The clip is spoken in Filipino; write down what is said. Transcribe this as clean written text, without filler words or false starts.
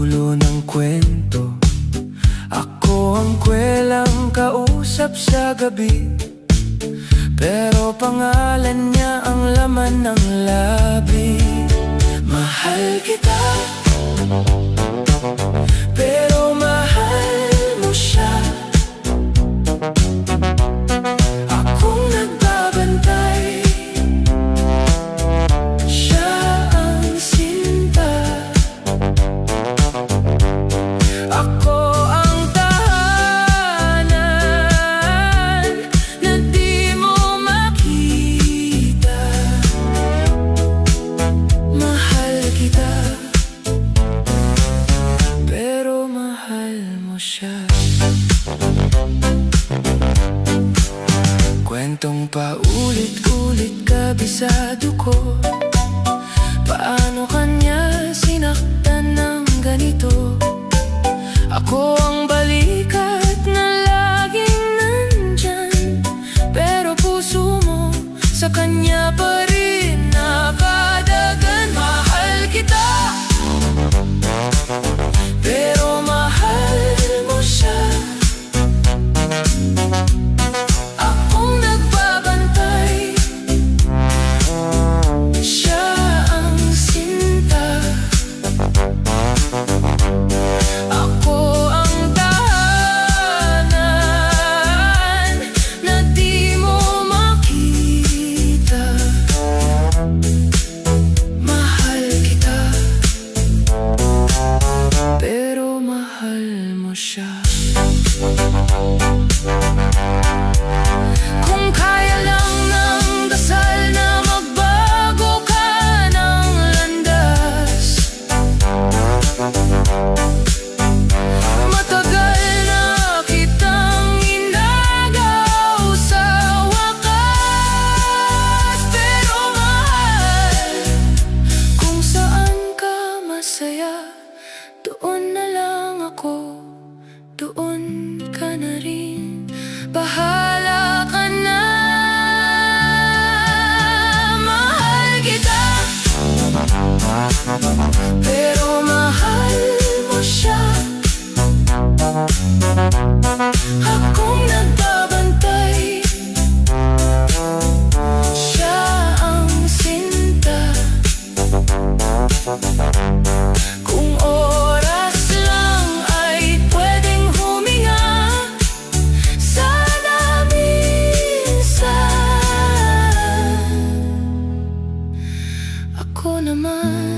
dulo ng kwento. Ako ang kwelang kausap sa gabi, pero pangalan niya ang laman ng labi. Mahal kita, pero mahal mo siya. Akong nagbabantay, siya ang sinta. Ako ang tahanan na di mo makita. Mahal kita, pero mahal mo siya. Kwentong paulit-ulit kabisado ko. Paano kanya sinaktan ng ganito? Ako ang balikat na laging nandyan, pero puso mo sa kanya pa rin nakadagan. Mahal kita, pero mahal mo siya. Akong nagbabantay, siya ang sinta. Ako ang tahanan na di mo makita. Mahal kita, pero mahal mo siya. Kung kaya lang ng dasal na magbago ka ng landas, matagal na kitang inagaw sa wakas. Pero mahal, kung saan ka masaya, doon na lang ako, doon ka na rin. Bahala ka na. Mahal kita, pero mahal mo siya. Akong nagbabantay, siya ang sinta. Kung oras lang ay pwedeng huminga, sana minsan ako naman